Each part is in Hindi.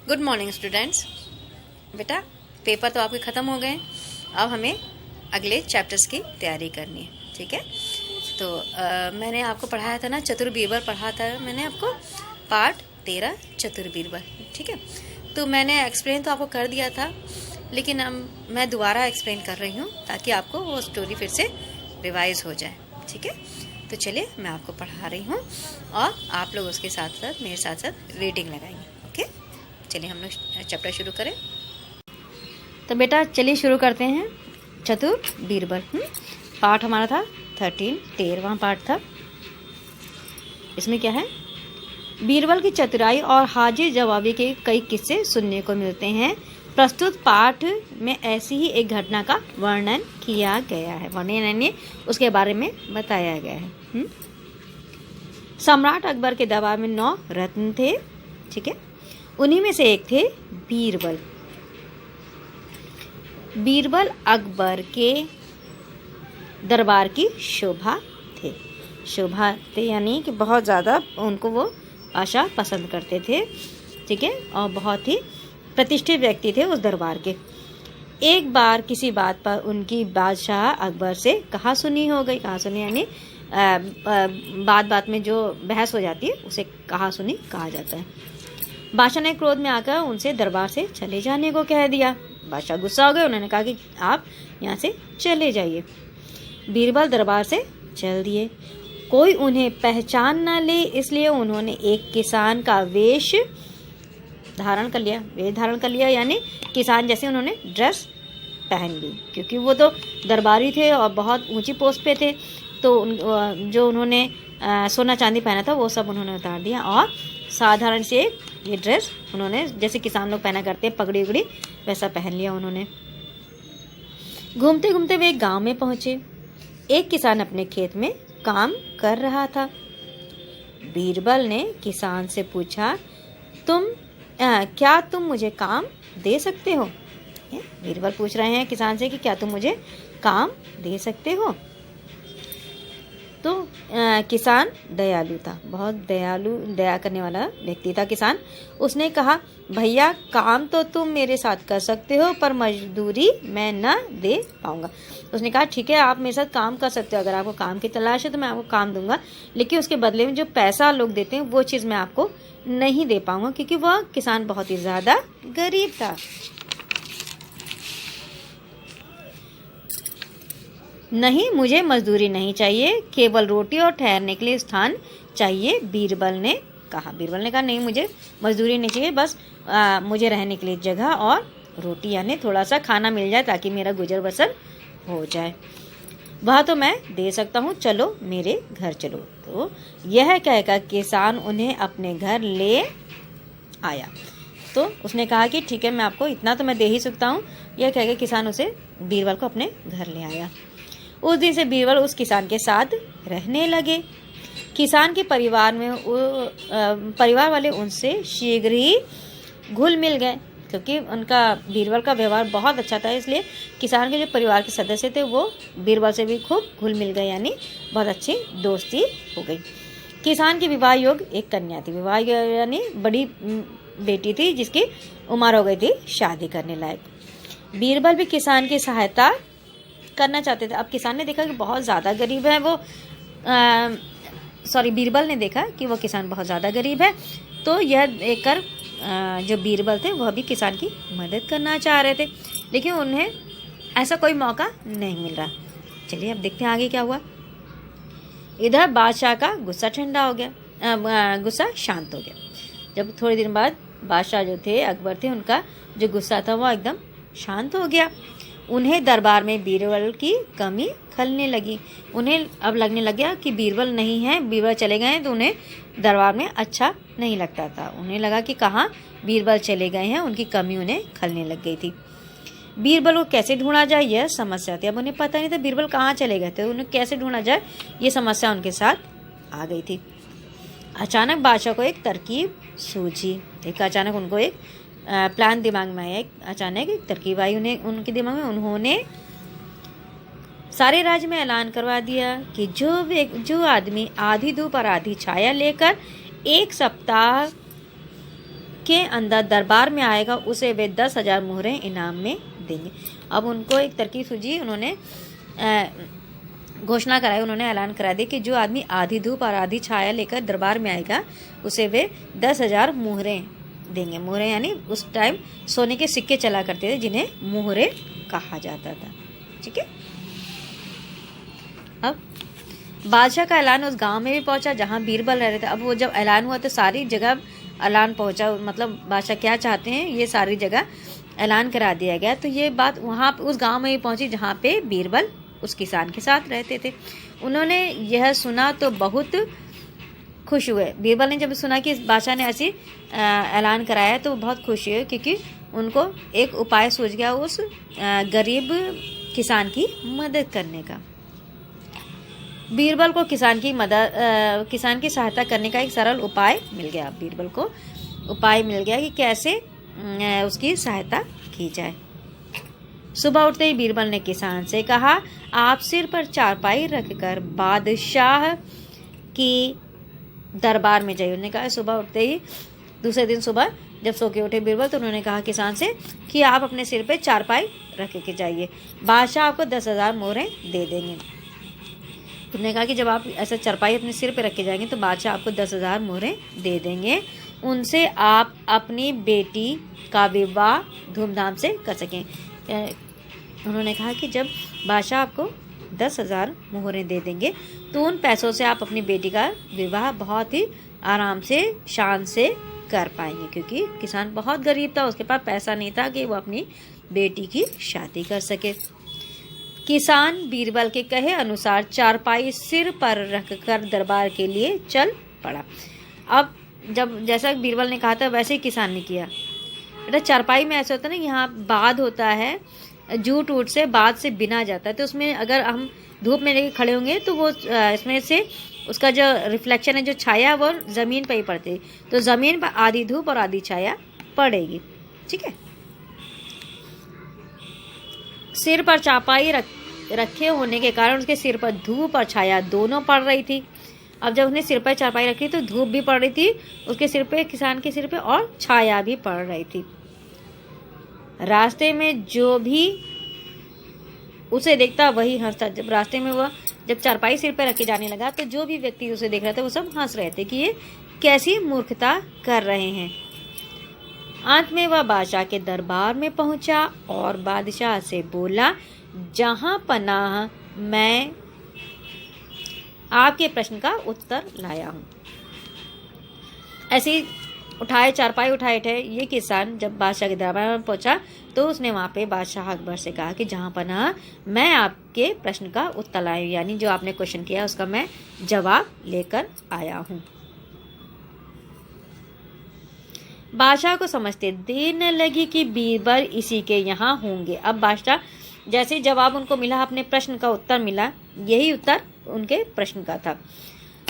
Good morning students. बेटा पेपर तो आपके ख़त्म हो गए, अब हमें अगले चैप्टर्स की तैयारी करनी है। ठीक है, तो मैंने आपको पढ़ाया था ना, चतुर बीरबल पढ़ा था मैंने आपको, पार्ट 13 चतुर बीरबल। ठीक है, तो मैंने एक्सप्लेन तो आपको कर दिया था, लेकिन अब मैं दोबारा एक्सप्लेन कर रही हूँ ताकि आपको वो स्टोरी फिर से रिवाइज हो जाए। ठीक है, तो चलिए मैं आपको पढ़ा रही हूँ और आप लोग उसके साथ साथ मेरे साथ साथ रीडिंग लगाएंगे। ओके, चलिए हम लोग चैप्टर शुरू करें। तो बेटा चलिए शुरू करते हैं। चतुर बीरबल पार्ट हमारा था 13वां पार्ट था। इसमें क्या है, बीरबल की चतुराई और हाजिर जवाबी के कई किस्से सुनने को मिलते हैं। प्रस्तुत पाठ में ऐसी ही एक घटना का वर्णन किया गया है, वर्णन उसके बारे में बताया गया है। सम्राट अकबर के दरबार में 9 रत्न थे। ठीक है, उन्हीं में से एक थे बीरबल। बीरबल अकबर के दरबार की शोभा थे, यानी कि बहुत ज़्यादा उनको वो आशा पसंद करते थे। ठीक है, और बहुत ही प्रतिष्ठित व्यक्ति थे उस दरबार के। एक बार किसी बात पर उनकी बादशाह अकबर से कहा सुनी हो गई। कहा सुनी यानी बात बात में जो बहस हो जाती है उसे कहा सुनी कहा जाता है। बादशाह ने क्रोध में आकर उनसे दरबार से चले जाने को कह दिया। बादशाह गुस्सा हो गए, उन्होंने कहा कि आप यहाँ से चले जाइए। बीरबल दरबार से चल दिए। कोई उन्हें पहचान न ले इसलिए उन्होंने एक किसान का वेश धारण कर लिया, यानी किसान जैसे उन्होंने ड्रेस पहन ली, क्योंकि वो तो दरबारी थे और बहुत ऊंची पोस्ट पे थे। तो जो उन्होंने सोना चांदी पहना था वो सब उन्होंने उतार दिया और साधारण से ये ड्रेस उन्होंने जैसे किसान लोग पहना करते हैं, पगड़ी उगड़ी वैसा पहन लिया उन्होंने। घूमते घूमते वे एक गांव में पहुंचे। एक किसान अपने खेत में काम कर रहा था। बीरबल ने किसान से पूछा, क्या तुम मुझे काम दे सकते हो? बीरबल पूछ रहे हैं किसान से कि क्या तुम मुझे काम दे सकते हो? तो किसान दयालु था, बहुत दया करने वाला व्यक्ति था किसान। उसने कहा, भैया काम तो तुम मेरे साथ कर सकते हो पर मजदूरी मैं न दे पाऊंगा। उसने कहा, ठीक है आप मेरे साथ काम कर सकते हो, अगर आपको काम की तलाश है तो मैं आपको काम दूंगा, लेकिन उसके बदले में जो पैसा लोग देते हैं वो चीज़ मैं आपको नहीं दे पाऊंगा, क्योंकि वह किसान बहुत ही ज़्यादा गरीब था। नहीं, मुझे मजदूरी नहीं चाहिए, केवल रोटी और ठहरने के लिए स्थान चाहिए, बीरबल ने कहा। नहीं, मुझे मजदूरी नहीं चाहिए, बस मुझे रहने के लिए जगह और रोटी यानी थोड़ा सा खाना मिल जाए ताकि मेरा गुजर बसर हो जाए। वह तो मैं दे सकता हूँ, चलो मेरे घर चलो। तो यह कहकर किसान उन्हें अपने घर ले आया। तो उसने कहा कि ठीक है मैं आपको इतना तो मैं दे ही सकता हूँ। यह कहकर किसान उसे बीरबल को अपने घर ले आया। उस दिन से बीरबल उस किसान के साथ रहने लगे। किसान के परिवार वाले उनसे शीघ्र ही घुल मिल गए, क्योंकि उनका बीरबल का व्यवहार बहुत अच्छा था, इसलिए किसान के जो परिवार के सदस्य थे वो बीरबल से भी खूब घुल मिल गए, यानी बहुत अच्छी दोस्ती हो गई। किसान की विवाह योग्य एक कन्या थी। विवाह यानी बड़ी बेटी थी जिसकी उम्र हो गई थी शादी करने लायक। बीरबल भी किसान की सहायता करना चाहते थे। अब किसान ने देखा कि बहुत ज़्यादा गरीब है वो, बीरबल ने देखा कि वो किसान बहुत ज़्यादा गरीब है, तो यह देखकर जो बीरबल थे वह भी किसान की मदद करना चाह रहे थे, लेकिन उन्हें ऐसा कोई मौका नहीं मिल रहा। चलिए अब देखते हैं आगे क्या हुआ। इधर बादशाह का गुस्सा गुस्सा शांत हो गया। जब थोड़े दिन बाद बादशाह जो थे अकबर थे, उनका जो गुस्सा था वो एकदम शांत हो गया। उन्हें दरबार में बीरबल की कमी खलने लगी। उन्हें अब लगने लग गया कि बीरबल नहीं है, बीरबल चले गए हैं, तो उन्हें दरबार में अच्छा नहीं लगता था। उन्हें लगा कि कहाँ बीरबल चले गए हैं, उनकी कमी उन्हें खलने लग गई थी। बीरबल को कैसे ढूंढा जाए यह समस्या थी। अब उन्हें पता नहीं था बीरबल कहाँ चले गए थे, उन्हें कैसे ढूंढा जाए ये समस्या उनके साथ आ गई थी। अचानक बादशाह को एक तरकीब सूझी। अचानक उनको एक प्लान दिमाग में आया। अचानक एक तरकीब आई उनके दिमाग में। उन्होंने सारे राज्य में ऐलान करवा दिया कि जो आदमी आधी धूप और आधी छाया लेकर एक सप्ताह के अंदर दरबार में आएगा उसे वे 10,000 मोहरें इनाम में देंगे। अब उनको एक तरकीब सूझी, उन्होंने घोषणा कराई, उन्होंने ऐलान करा दिया कि जो आदमी आधी धूप और आधी छाया लेकर दरबार में आएगा उसे वे 10,000 मोहरें देंगे। मोहरें यानी उस टाइम सोने के सिक्के चला करते थे जिन्हें मोहरें कहा जाता था। ठीक है। अब बादशाह का ऐलान उस गांव में भी पहुंचा जहां बीरबल रह रहे थे। अब वो जब ऐलान हुआ तो सारी जगह ऐलान पहुंचा, मतलब बादशाह क्या चाहते हैं ये सारी जगह ऐलान करा दिया गया। तो ये बात वहां उस गांव में भी पहुंची जहां पे बीरबल उस किसान के साथ रहते थे। उन्होंने यह सुना तो बहुत खुश हुए। बीरबल ने जब सुना कि बादशाह ने ऐसी ऐलान कराया तो वो बहुत खुश हुए, क्योंकि उनको एक उपाय सूझ गया उस गरीब किसान की मदद करने का। बीरबल को किसान की सहायता करने का एक सरल उपाय मिल गया। बीरबल को उपाय मिल गया कि कैसे उसकी सहायता की जाए। सुबह उठते ही बीरबल ने किसान से कहा, आप सिर पर चारपाई रखकर बादशाह की दरबार में जाइए। उन्होंने कहा सुबह उठते ही दूसरे दिन सुबह जब सो के उठे बीरबल तो उन्होंने कहा किसान से कि आप अपने सिर पे चारपाई रख के जाइए, बादशाह आपको 10,000 मोहरें दे देंगे। उन्होंने कहा कि जब आप ऐसा चारपाई अपने सिर पे रख के जाएंगे तो बादशाह आपको 10,000 मोहरें दे देंगे, उनसे आप अपनी बेटी का विवाह धूमधाम से कर सकें। उन्होंने कहा कि जब बादशाह आपको 10,000 मोहरें दे देंगे तो उन पैसों से आप अपनी बेटी का विवाह बहुत ही आराम से शान से कर पाएंगे, क्योंकि किसान बहुत गरीब था, उसके पास पैसा नहीं था कि वो अपनी बेटी की शादी कर सके। किसान बीरबल के कहे अनुसार चारपाई सिर पर रखकर दरबार के लिए चल पड़ा। अब जब जैसा बीरबल ने कहा था वैसे ही किसान ने किया। बेटा चारपाई में ऐसा होता है ना, यहाँ बाद होता है, जूट ऊट से बाद से बिना जाता है, तो उसमें अगर हम धूप में लेके खड़े होंगे तो वो इसमें से उसका जो रिफ्लेक्शन है, जो छाया वो ज़मीन पर ही पड़ती, तो ज़मीन पर आधी धूप और आधी छाया पड़ेगी। ठीक है। सिर पर चारपाई रखे होने के कारण उसके सिर पर धूप और छाया दोनों पड़ रही थी। अब जब उसने सिर पर चारपाई रखी तो धूप भी पड़ रही थी उसके सिर पे, किसान के सिर पे, और छाया भी पड़ रही थी। रास्ते में जो भी उसे देखता वही हंसता। जब रास्ते में वह जब चारपाई सिर पर रखे जाने लगा तो जो भी व्यक्ति उसे देख रहा था वो सब हंस रहे थे कि ये कैसी मूर्खता कर रहे हैं। अंत में वह बादशाह के दरबार में पहुंचा और बादशाह से बोला, जहां पनाह मैं आपके प्रश्न का उत्तर लाया हूं। ऐसे उठाए चारपाई उठाए थे ये किसान जब बादशाह के दरबार में पहुंचा तो उसने वहां पे बादशाह अकबर से कहा कि जहां पनाह मैं आपके प्रश्न का उत्तर लाया, यानी जो आपने क्वेश्चन किया उसका मैं जवाब लेकर आया हूं। बादशाह को समझते देर न लगी कि बीरबल इसी के यहाँ होंगे। अब बादशाह जैसे जवाब उनको मिला, अपने प्रश्न का उत्तर मिला, यही उत्तर उनके प्रश्न का था,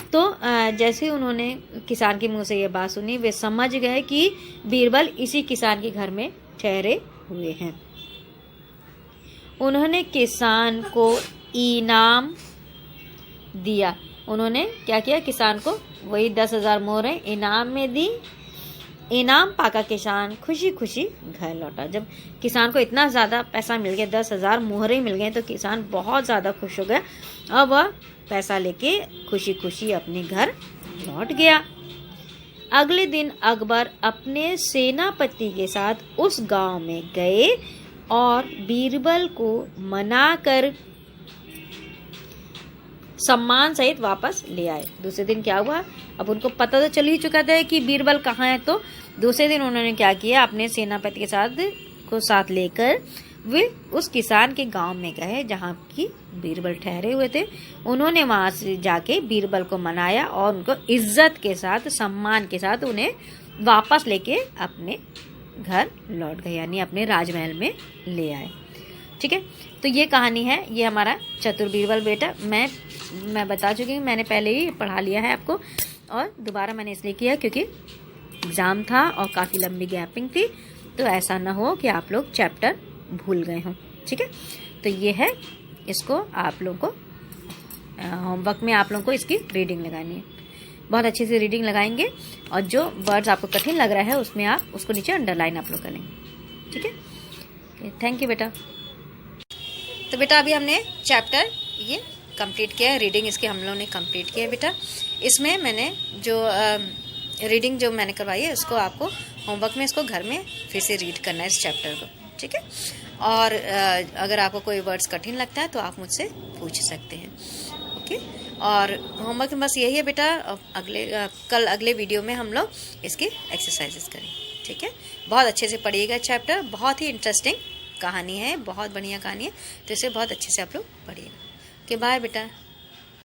तो जैसे उन्होंने किसान के मुंह से ये बात सुनी वे समझ गए कि बीरबल इसी किसान के घर में ठहरे हुए हैं। उन्होंने किसान को इनाम दिया। उन्होंने क्या किया, किसान को वही 10,000 मोहरें इनाम में दी। इनाम पाकर किसान खुशी खुशी घर लौटा। जब किसान को इतना ज़्यादा पैसा मिल गया, 10,000 मोहरें मिल गए, तो किसान बहुत ज़्यादा खुश हो गया। अब वह पैसा लेके खुशी खुशी अपने घर लौट गया। अगले दिन अकबर अपने सेनापति के साथ उस गांव में गए और बीरबल को मनाकर सम्मान सहित वापस ले आए। दूसरे दिन क्या हुआ, अब उनको पता तो चल ही चुका था कि बीरबल कहाँ है, तो दूसरे दिन उन्होंने क्या किया, अपने सेनापति के साथ लेकर वे उस किसान के गांव में गए जहां की बीरबल ठहरे हुए थे। उन्होंने वहां से जाके बीरबल को मनाया और उनको इज्जत के साथ, सम्मान के साथ उन्हें वापस लेके अपने घर लौट गए, यानी अपने राजमहल में ले आए। ठीक है, तो ये कहानी है, ये हमारा चतुर बीरबल बेटा। मैं बता चुकी हूँ, मैंने पहले ही पढ़ा लिया है आपको, और दोबारा मैंने इसलिए किया क्योंकि एग्ज़ाम था और काफ़ी लंबी गैपिंग थी, तो ऐसा ना हो कि आप लोग चैप्टर भूल गए हों। ठीक है, तो ये है, इसको आप लोगों को होमवर्क में आप लोगों को इसकी रीडिंग लगानी है। बहुत अच्छे से रीडिंग लगाएंगे और जो वर्ड्स आपको कठिन लग रहा है उसमें आप उसको नीचे अंडरलाइन आप लोग करेंगे। ठीक है, थैंक यू बेटा। तो बेटा अभी हमने चैप्टर ये कंप्लीट किया है, रीडिंग इसकी हम लोगों ने कंप्लीट किया है बेटा। इसमें मैंने जो रीडिंग जो मैंने करवाई है उसको आपको होमवर्क में इसको घर में फिर से रीड करना है इस चैप्टर को। ठीक है, और अगर आपको कोई वर्ड्स कठिन लगता है तो आप मुझसे पूछ सकते हैं। ओके, और होमवर्क में बस यही है बेटा, कल अगले वीडियो में हम लोग इसकी एक्सरसाइजेस करेंगे। ठीक है, बहुत अच्छे से पढ़िएगा चैप्टर, बहुत ही इंटरेस्टिंग कहानी है, बहुत बढ़िया कहानी है, तो इसे बहुत अच्छे से आप लोग पढ़िएगा। ओके, बाय बेटा।